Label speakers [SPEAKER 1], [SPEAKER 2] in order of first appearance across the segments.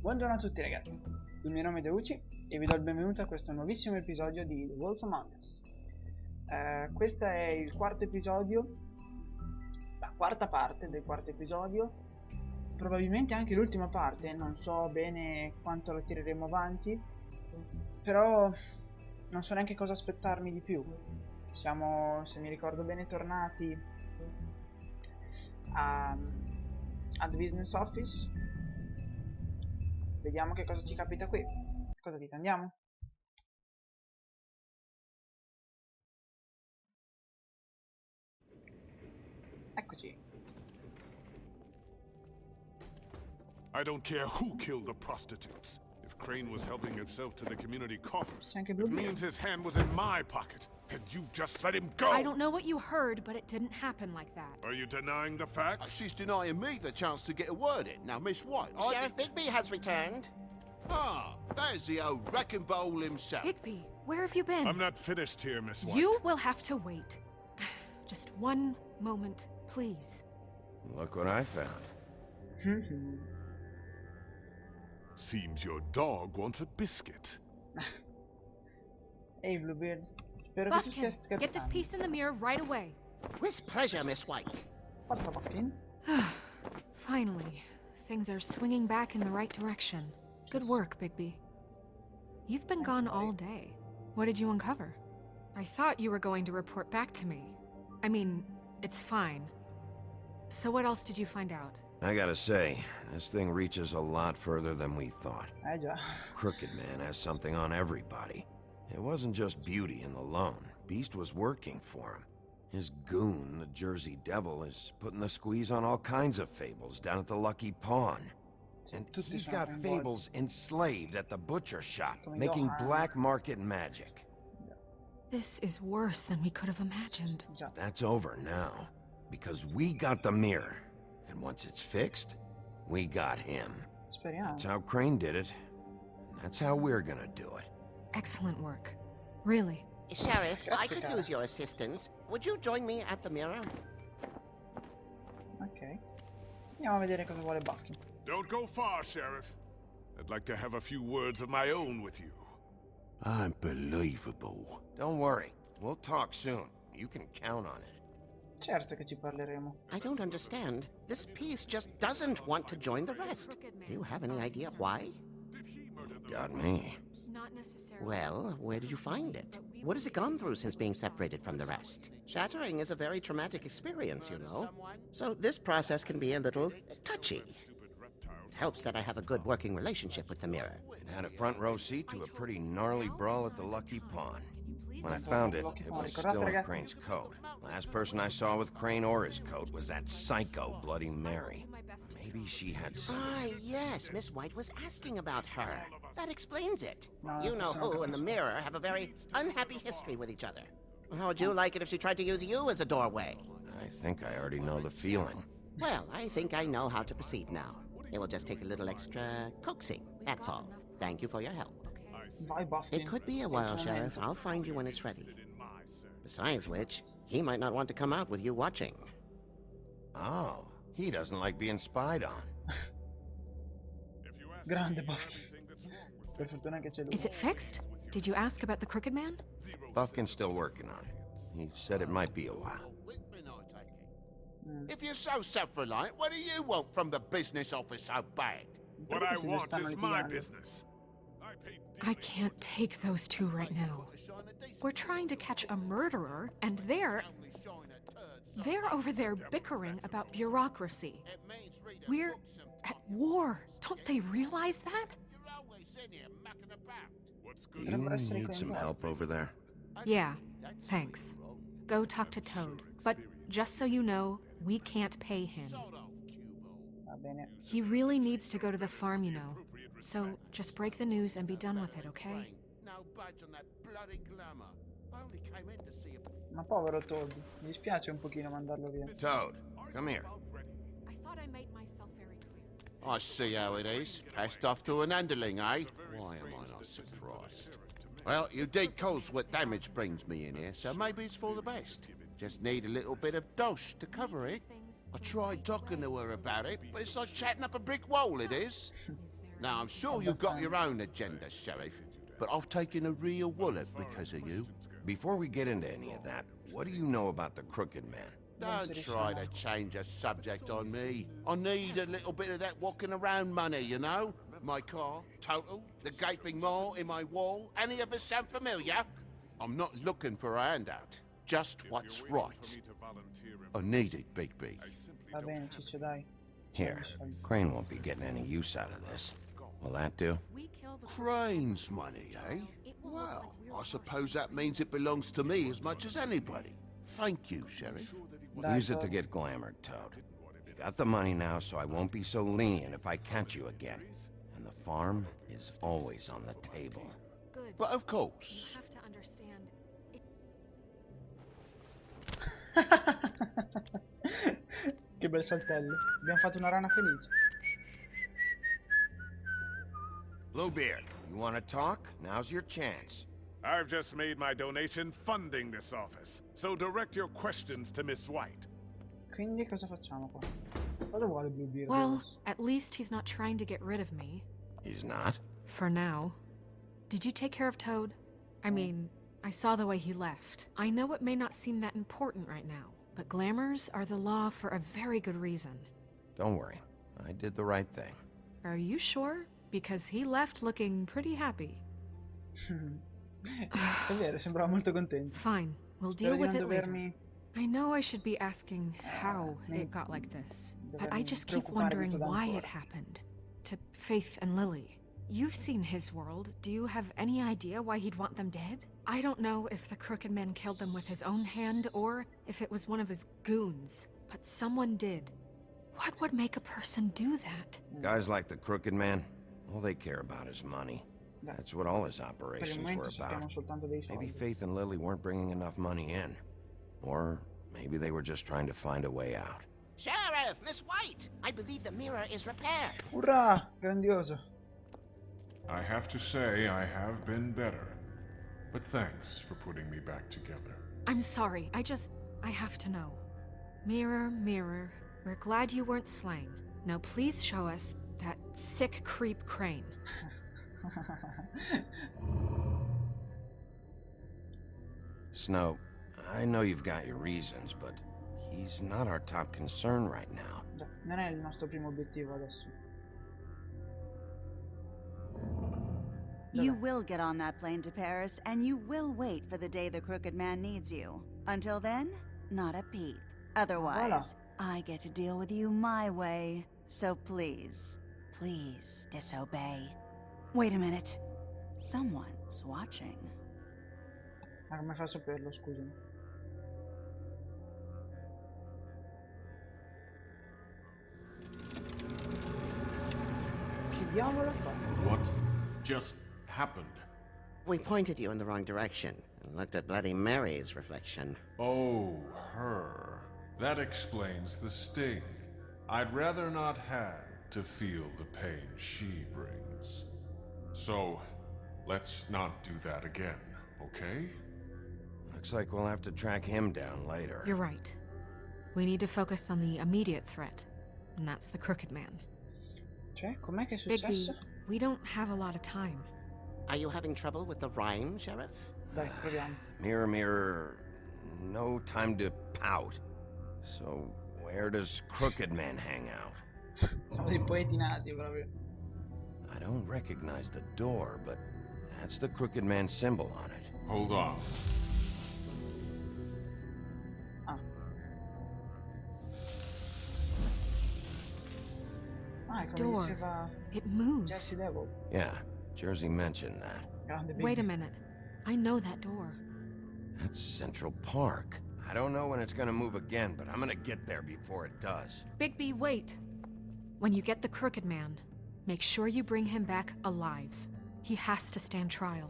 [SPEAKER 1] Buongiorno a tutti ragazzi, il mio nome è Deuci e vi do il benvenuto a questo nuovissimo episodio di The Wolf Among Us. Questo è il quarto episodio, la quarta parte del quarto episodio, probabilmente anche l'ultima parte, non so bene quanto la tireremo avanti, però non so neanche cosa aspettarmi di più. Siamo, se mi ricordo bene, tornati al business office. Vediamo che cosa ci capita qui. Cosa dite? Andiamo? Eccoci.
[SPEAKER 2] I don't care who killed the prostitutes. If Crane was helping himself to the community coffers,
[SPEAKER 1] C'è anche
[SPEAKER 2] it
[SPEAKER 1] Bluebeard.
[SPEAKER 2] means his hand was in my pocket, and you just let him go!
[SPEAKER 3] I don't know what you heard, but it didn't happen like that.
[SPEAKER 2] Are you denying the facts?
[SPEAKER 4] She's denying me the chance to get a word in. Now, Miss White,
[SPEAKER 5] Sheriff Bigby has returned.
[SPEAKER 4] Ah, there's the old wrecking bowl himself.
[SPEAKER 3] Bigby, where have you been?
[SPEAKER 2] I'm not finished here, Miss White.
[SPEAKER 3] You will have to wait. Just one moment, please.
[SPEAKER 6] Look what I found.
[SPEAKER 2] Seems your dog wants a biscuit.
[SPEAKER 1] Ehi Bluebeard, spero che tu stia
[SPEAKER 3] Buffkin,
[SPEAKER 1] scherzando.
[SPEAKER 3] get this piece in the mirror right away.
[SPEAKER 5] With pleasure, Miss White.
[SPEAKER 1] Forza Buffkin.
[SPEAKER 3] Finally, things are swinging back in the right direction. Good work, Bigby. You've been gone all day. What did you uncover? I thought you were going to report back to me. I mean, it's fine. So what else did you find out?
[SPEAKER 6] I gotta say, this thing reaches a lot further than we thought.
[SPEAKER 1] Già.
[SPEAKER 6] Crooked Man has something on everybody. It wasn't just Beauty and the Lone. Beast was working for him. His goon, the Jersey Devil, is putting the squeeze on all kinds of fables down at the Lucky Pawn. And
[SPEAKER 1] Tutti
[SPEAKER 6] he's
[SPEAKER 1] sono
[SPEAKER 6] got
[SPEAKER 1] coinvolti.
[SPEAKER 6] fables enslaved at the butcher shop,
[SPEAKER 1] Come
[SPEAKER 6] making
[SPEAKER 1] Johan.
[SPEAKER 6] black market magic.
[SPEAKER 3] This is worse than we could have imagined.
[SPEAKER 1] Già.
[SPEAKER 6] That's over now, because we got the mirror. And once it's fixed, we got him.
[SPEAKER 1] Speriamo.
[SPEAKER 6] That's how Crane did it. And that's how we're gonna do it.
[SPEAKER 3] Excellent work. Really.
[SPEAKER 5] Sheriff, I
[SPEAKER 1] Grazie,
[SPEAKER 5] could
[SPEAKER 1] cara.
[SPEAKER 5] use your assistance. Would you join me at the mirror?
[SPEAKER 1] Ok. Andiamo a vedere cosa vuole Buffkin.
[SPEAKER 2] Don't go far, Sheriff. I'd like to have a few words of my own with you.
[SPEAKER 4] Unbelievable.
[SPEAKER 6] Don't worry, we'll talk soon. You can count on it.
[SPEAKER 1] Certo che ci parleremo.
[SPEAKER 5] I don't understand. This piece just doesn't want to join the rest. Do you have any idea why?
[SPEAKER 6] Got me.
[SPEAKER 3] Not necessarily.
[SPEAKER 5] Well, where did you find it? What has it gone through since being separated from the rest? Shattering is a very traumatic experience, you know. So this process can be a little touchy. It helps that I have a good working relationship with the mirror.
[SPEAKER 6] It had a front row seat to a pretty gnarly brawl at the Lucky Pawn. When I found it, it was still in Crane's coat. Last person I saw with Crane or his coat was that psycho Bloody Mary. Maybe she had some...
[SPEAKER 5] Ah, yes, Miss White was asking about her. That explains it.
[SPEAKER 1] No,
[SPEAKER 5] You know
[SPEAKER 1] that's not
[SPEAKER 5] who and the mirror have a very unhappy history with each other. How would you like it if she tried to use you as a doorway?
[SPEAKER 6] I think I already know the feeling.
[SPEAKER 5] Well, I think I know how to proceed now. It will just take a little extra coaxing, that's all. Thank you for your help.
[SPEAKER 1] Vai Buffkin.
[SPEAKER 5] It could be a while, Sheriff. I'll find you when it's ready. Besides which, he might not want to come out with you watching.
[SPEAKER 6] Oh, he doesn't like being spied on.
[SPEAKER 1] Grande Buffkin. Per fortuna che c'è lui.
[SPEAKER 3] Is it fixed? Did you ask about the Crooked Man?
[SPEAKER 6] Buffkin's still working on it. He said it might be a while.
[SPEAKER 4] If you're so self-reliant, what do you want from the business office so bad?
[SPEAKER 2] What I
[SPEAKER 1] Si
[SPEAKER 2] want
[SPEAKER 1] stanno
[SPEAKER 2] is my
[SPEAKER 1] litigando.
[SPEAKER 2] business. I paid
[SPEAKER 3] I can't take those two right now. We're trying to catch a murderer, and they're over there bickering about bureaucracy. We're at war. Don't they realize that?
[SPEAKER 6] Do you need some help over there?
[SPEAKER 3] Yeah, thanks. Go talk to Toad. But just so you know, we can't pay him.
[SPEAKER 1] Va bene.
[SPEAKER 3] He really needs to go to the farm, you know. So just break the news and be done with it, okay?
[SPEAKER 4] No budge on that bloody glamour. I only came in to see a...
[SPEAKER 1] Ma povero Toad. Mi dispiace un pochino mandarlo via.
[SPEAKER 6] Toad, come here.
[SPEAKER 3] I thought I made myself very clear.
[SPEAKER 4] I see how it is. Passed off to an underling, eh? Why am I not surprised? Well, you did cause what damage brings me in here, so maybe it's for the best. Just need a little bit of dosh to cover it. I tried talking to her about it, but it's like chatting up a brick wall, it is.
[SPEAKER 3] Is there
[SPEAKER 4] Now, I'm sure you've got your own agenda, Sheriff, but I've taken a real wallet because of you.
[SPEAKER 6] Before we get into any of that, what do you know about the Crooked Man?
[SPEAKER 4] Don't try to change a subject on me. I need a little bit of that walking around money, you know? My car, total, the gaping maw in my wall. Any of us sound familiar? I'm not looking for a handout. Just what's right. I need it, Bigby.
[SPEAKER 1] Va bene, Ciccio, dai.
[SPEAKER 6] Here, Crane won't be getting any use out of this. Will that do?
[SPEAKER 4] Crane's money, eh? Well, I suppose that means it belongs to me as much as anybody. Thank you, Sheriff.
[SPEAKER 6] Use it to get glamored, Toad. You got the money now, so I won't be so lenient if I catch you again. And the farm is always on the table.
[SPEAKER 3] Good.
[SPEAKER 4] But of course.
[SPEAKER 3] You have to understand.
[SPEAKER 1] Che bel saltello. Abbiamo fatto una rana felice.
[SPEAKER 6] Bluebeard, you want to talk? Now's your chance.
[SPEAKER 2] I've just made my donation funding this office, so direct your questions to Miss White.
[SPEAKER 1] Quindi cosa facciamo qua? Cosa vuole Bluebeard?
[SPEAKER 3] Well, at least he's not trying to get rid of me.
[SPEAKER 6] He's not?
[SPEAKER 3] For now. Did you take care of Toad? I mean, I saw the way he left. I know it may not seem that important right now, but glamours are the law for a very good reason.
[SPEAKER 6] Don't worry. I did the right thing.
[SPEAKER 3] Are you sure? Because he left looking pretty happy.
[SPEAKER 1] È vero, sembrava molto contento.
[SPEAKER 3] Fine, we'll
[SPEAKER 1] Spero
[SPEAKER 3] deal
[SPEAKER 1] di
[SPEAKER 3] with
[SPEAKER 1] non
[SPEAKER 3] it later.
[SPEAKER 1] dovermi
[SPEAKER 3] I know I should be asking how it got like this, but I just keep
[SPEAKER 1] preoccupare
[SPEAKER 3] wondering
[SPEAKER 1] tutto da
[SPEAKER 3] why
[SPEAKER 1] ancora.
[SPEAKER 3] it happened. To Faith and Lily. You've seen his world. Do you have any idea why he'd want them dead? I don't know if the Crooked Man killed them with his own hand or if it was one of his goons, but someone did. What would make a person do that?
[SPEAKER 6] Guys like the Crooked Man, all they care about is money. That's what all his
[SPEAKER 1] Per il
[SPEAKER 6] operations were
[SPEAKER 1] momento sappiamo
[SPEAKER 6] about.
[SPEAKER 1] soltanto dei soldi.
[SPEAKER 6] Maybe Faith and Lily weren't bringing enough money in. Or maybe they were just trying to find a way out.
[SPEAKER 5] Sheriff, Miss White! I believe the mirror is repaired.
[SPEAKER 1] Urrà! Grandioso.
[SPEAKER 7] I have to say I have been better. But thanks for putting me back together.
[SPEAKER 3] I'm sorry, I have to know. Mirror, mirror, we're glad you weren't slain. Now please show us that sick creep Crane.
[SPEAKER 6] Snow, I know you've got your reasons, but he's not our top concern right now.
[SPEAKER 1] Già, non è il nostro primo obiettivo adesso.
[SPEAKER 8] You will get on that plane to Paris, and you will wait for the day the Crooked Man needs you. Until then, not a peep. Otherwise, I get to deal with you my way. So please, please disobey. Wait a minute. Someone's watching.
[SPEAKER 1] Ma come fa a saperlo, scusami? Che diavolo fa?
[SPEAKER 7] What just happened?
[SPEAKER 5] We pointed you in the wrong direction and looked at Bloody Mary's reflection.
[SPEAKER 7] Oh, her. That explains the sting. I'd rather not have to feel the pain she brings. So, let's not do that again, okay?
[SPEAKER 6] Looks like we'll have to track him down later.
[SPEAKER 3] You're right. We need to focus on the immediate threat, and that's the Crooked Man.
[SPEAKER 1] Cioè, com'è che è
[SPEAKER 3] Bigby,
[SPEAKER 1] successo?
[SPEAKER 3] we don't have a lot of time.
[SPEAKER 5] Are you having trouble with the rhyme, Sheriff?
[SPEAKER 1] Dai, proviamo.
[SPEAKER 6] Mirror, mirror, no time to pout. So, where does Crooked Man hang out?
[SPEAKER 1] Siamo dei poeti nati, proprio.
[SPEAKER 6] I don't recognize the door, but that's the Crooked Man symbol on it.
[SPEAKER 7] Hold on.
[SPEAKER 1] Ah, è come
[SPEAKER 3] Door.
[SPEAKER 1] diceva
[SPEAKER 3] It moves.
[SPEAKER 1] Jesse Devil.
[SPEAKER 6] Yeah, Jersey mentioned that.
[SPEAKER 1] Grande Bigby.
[SPEAKER 3] Wait a minute. I know that door.
[SPEAKER 6] That's Central Park. I don't know when it's gonna move again, but I'm gonna get there before it does.
[SPEAKER 3] Bigby, wait! When you get the Crooked Man, make sure you bring him back alive. He has to stand trial.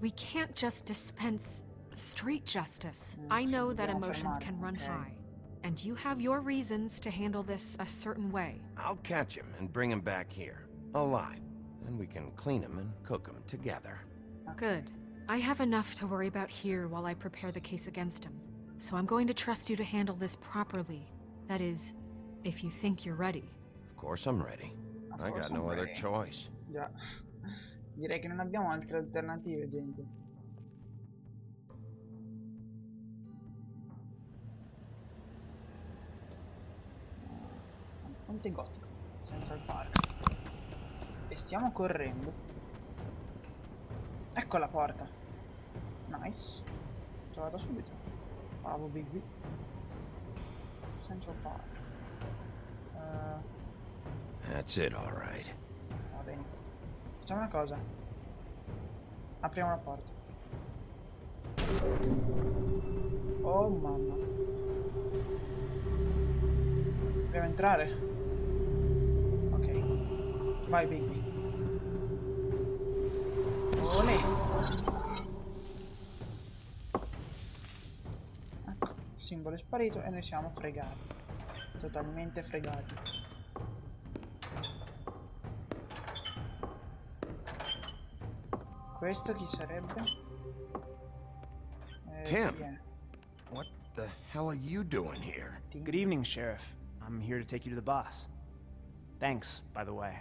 [SPEAKER 3] We can't just dispense street justice. I know that emotions can run high, and you have your reasons to handle this a certain way.
[SPEAKER 6] I'll catch him and bring him back here, alive. Then we can clean him and cook him together.
[SPEAKER 3] Good. I have enough to worry about here while I prepare the case against him. So I'm going to trust you to handle this properly. That is, if you think you're ready.
[SPEAKER 6] Of course I'm ready. I got no other choice.
[SPEAKER 1] Già. Direi che non abbiamo altre alternative, gente. Ponte gotico, Central Park. E stiamo correndo. Ecco la porta. Nice. Trovata subito. Bravo Bigby. Central Park.
[SPEAKER 6] That's it, all right.
[SPEAKER 1] Va bene. Facciamo una cosa. Apriamo la porta. Oh mamma. Dobbiamo entrare. Ok. Vai Bigby. Olè. Ecco, il simbolo è sparito e noi siamo fregati. Totalmente fregati. Questo chi sarebbe?
[SPEAKER 6] Tim.
[SPEAKER 1] Chi è?
[SPEAKER 6] What the hell are you doing here?
[SPEAKER 9] Good evening, Sheriff. I'm here to take you to the boss. Thanks, by the way,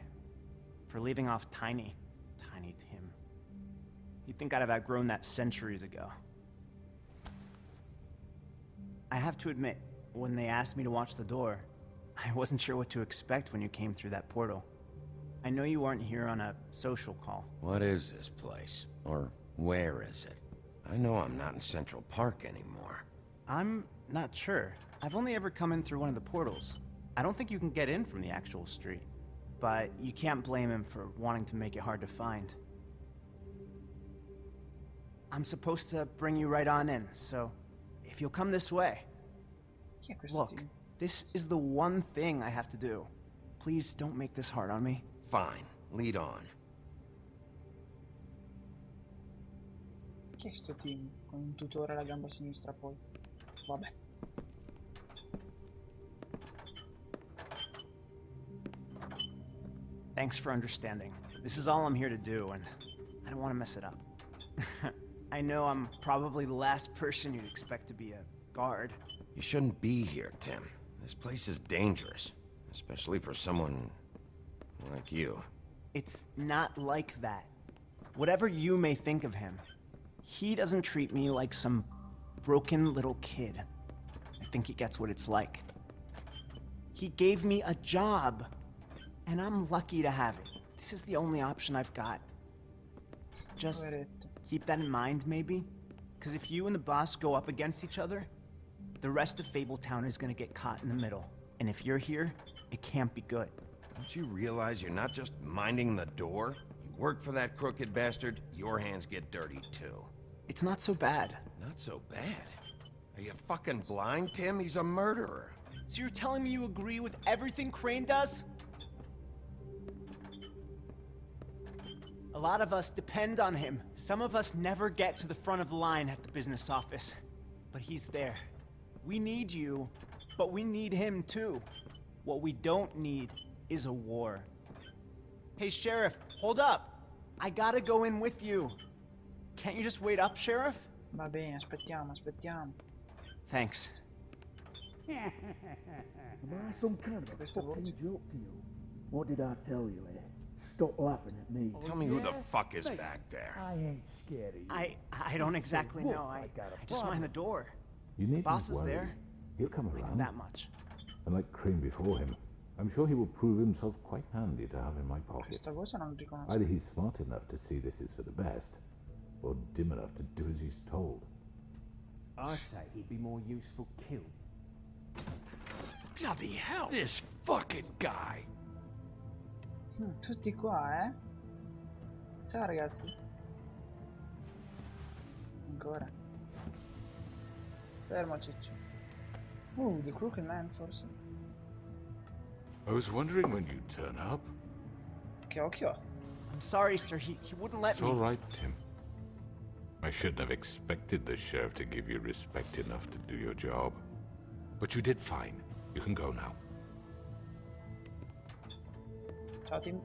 [SPEAKER 9] for leaving off Tiny Tim. You'd think I'd have outgrown that centuries ago. I have to admit, when they asked me to watch the door, I wasn't sure what to expect when you came through that portal. I know you weren't here on a social call.
[SPEAKER 6] What is this place? Or where is it? I know I'm not in Central Park anymore.
[SPEAKER 9] I'm not sure. I've only ever come in through one of the portals. I don't think you can get in from the actual street. But you can't blame him for wanting to make it hard to find. I'm supposed to bring you right on in, so if you'll come this way.
[SPEAKER 1] Chi è questo
[SPEAKER 9] Look,
[SPEAKER 1] team?
[SPEAKER 9] this is the one thing I have to do. Please don't make this hard on me.
[SPEAKER 6] Fine, lead on.
[SPEAKER 1] Chi è questo team? Con un tutore alla gamba sinistra poi. Vabbè.
[SPEAKER 9] Thanks for understanding. This is all I'm here to do, and I don't want to mess it up. I know I'm probably the last person you'd expect to be a guard.
[SPEAKER 6] You shouldn't be here, Tim. This place is dangerous, especially for someone like you.
[SPEAKER 9] It's not like that. Whatever you may think of him, he doesn't treat me like some broken little kid. I think he gets what it's like. He gave me a job, and I'm lucky to have it. This is the only option I've got. Just keep that in mind, maybe? Because if you and the boss go up against each other, the rest of Fabletown is gonna get caught in the middle. And if you're here, it can't be good.
[SPEAKER 6] Don't you realize you're not just minding the door? You work for that crooked bastard, your hands get dirty too.
[SPEAKER 9] It's not so bad.
[SPEAKER 6] Not so bad. Are you fucking blind, Tim? He's a murderer.
[SPEAKER 9] So you're telling me you agree with everything Crane does? A lot of us depend on him. Some of us never get to the front of the line at the business office. But he's there. We need you, but we need him too. What we don't need is a war. Hey, Sheriff, hold up. I gotta go in with you. Can't you just wait up, Sheriff?
[SPEAKER 1] Va bene, aspettiamo, aspettiamo.
[SPEAKER 9] Thanks.
[SPEAKER 10] Am I some kind of a fucking joke to you? What did I tell you, eh? Stop laughing at me.
[SPEAKER 6] Tell me who the fuck is back there.
[SPEAKER 10] I ain't scared of you.
[SPEAKER 9] I don't exactly know. I just mind the door.
[SPEAKER 11] You
[SPEAKER 9] The
[SPEAKER 11] needn't
[SPEAKER 9] boss is
[SPEAKER 11] worry.
[SPEAKER 9] there.
[SPEAKER 11] He'll come
[SPEAKER 9] I know
[SPEAKER 11] around.
[SPEAKER 9] that much.
[SPEAKER 11] And like Crane before him, I'm sure he will prove himself quite handy to have in my pocket.
[SPEAKER 1] Questa voce non riconosco.
[SPEAKER 11] Either he's smart enough to see this is for the best, or dim enough to do as he's told.
[SPEAKER 10] I say he'd be more useful killed.
[SPEAKER 6] Bloody hell! This fucking guy!
[SPEAKER 1] Tutti qua, eh? Ciao ragazzi. Ancora. Fermo ciccio. The crooked man forse.
[SPEAKER 2] I was wondering when you'd turn up.
[SPEAKER 1] Che occhio ha?
[SPEAKER 9] I'm sorry, sir. He wouldn't let
[SPEAKER 2] It's
[SPEAKER 9] me.
[SPEAKER 2] all right, Tim. I shouldn't have expected the sheriff to give you respect enough to do your job. But you did fine. You can go now.
[SPEAKER 1] Ciao team.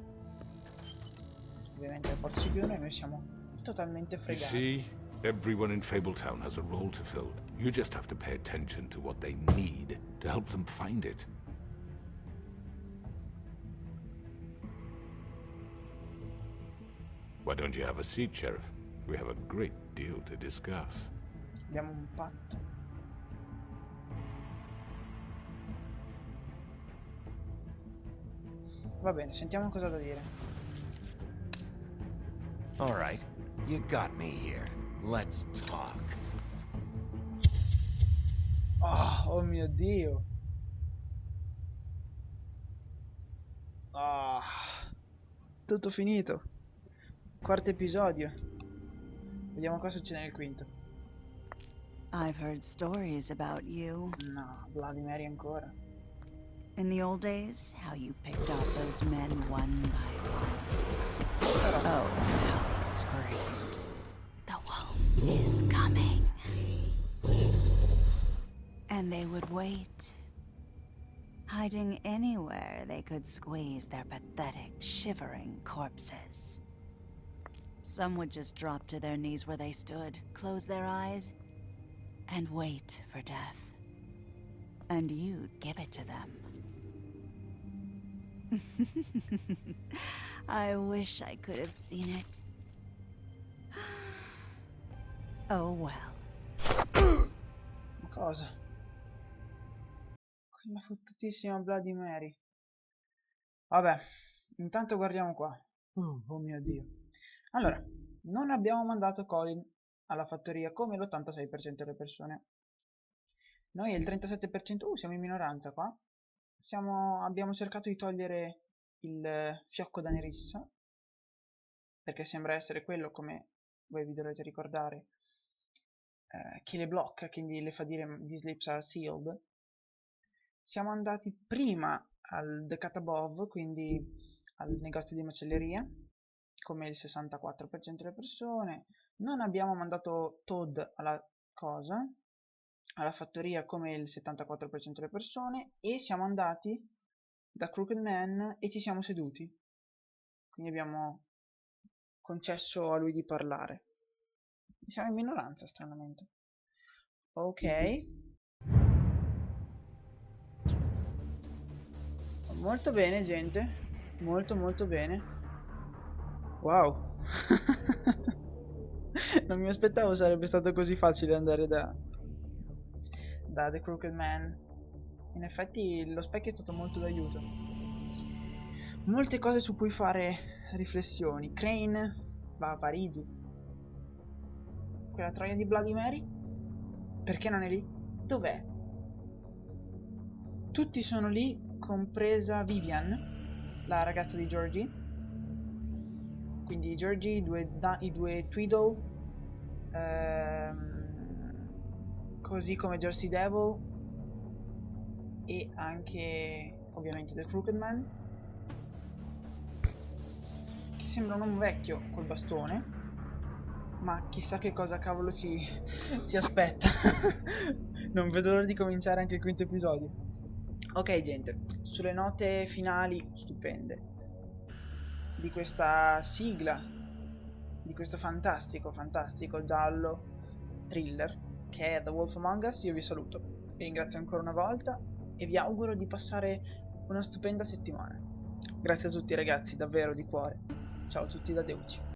[SPEAKER 1] Ovviamente porta più e noi siamo totalmente
[SPEAKER 2] You
[SPEAKER 1] fregati.
[SPEAKER 2] see, everyone in Fabletown has a role to fill. You just have to pay attention to what they need to help them find it. Why don't you have a seat, Sheriff? We have a great deal to discuss.
[SPEAKER 1] Abbiamo un patto. Va bene, sentiamo cosa ha da dire.
[SPEAKER 6] All right, you got me here. Let's talk.
[SPEAKER 1] Oh mio Dio. Ah, tutto finito. Quarto episodio. Vediamo cosa succede nel quinto.
[SPEAKER 8] I've heard stories about you.
[SPEAKER 1] No, Vladimir ancora.
[SPEAKER 8] In the old days, how you picked off those men one by one. Oh, how they screamed. The wolf is coming. And they would wait, hiding anywhere they could squeeze their pathetic, shivering corpses. Some would just drop to their knees where they stood, close their eyes, and wait for death. And you'd give it to them. I wish I could have seen it. Oh well.
[SPEAKER 1] Ma cosa? Quella fottutissima Bloody Mary. Vabbè, intanto guardiamo qua. Oh mio Dio. Allora, non abbiamo mandato Colin alla fattoria come l'86% delle persone. Noi il 37%, siamo in minoranza qua. Abbiamo cercato di togliere il fiocco da nerissa, perché sembra essere quello, come voi vi dovrete ricordare, che le blocca, quindi le fa dire these lips are sealed. Siamo andati prima al The Cat Above, quindi al negozio di macelleria, come il 64% delle persone. Non abbiamo mandato Todd alla fattoria come il 74% delle persone, e siamo andati da Crooked Man e ci siamo seduti, quindi abbiamo concesso a lui di parlare. Siamo in minoranza, stranamente. Ok, molto bene, gente, molto molto bene. Wow. Non mi aspettavo sarebbe stato così facile andare da The Crooked Man. In effetti lo specchio è stato molto d'aiuto. Molte cose su cui fare riflessioni. Crane va a Parigi. Quella troia di Bloody Mary? Perché non è lì? Dov'è? Tutti sono lì, compresa Vivian, la ragazza di Georgie. Quindi Georgie, i due Tweedle, così come Jersey Devil, e anche ovviamente The Crooked Man, che sembra un uomo vecchio col bastone, ma chissà che cosa cavolo ci aspetta. Non vedo l'ora di cominciare anche il quinto episodio. Ok gente, sulle note finali stupende di questa sigla, di questo fantastico giallo thriller che è The Wolf Among Us, io vi saluto, vi ringrazio ancora una volta e vi auguro di passare una stupenda settimana. Grazie a tutti ragazzi, davvero di cuore. Ciao a tutti da Deutsche.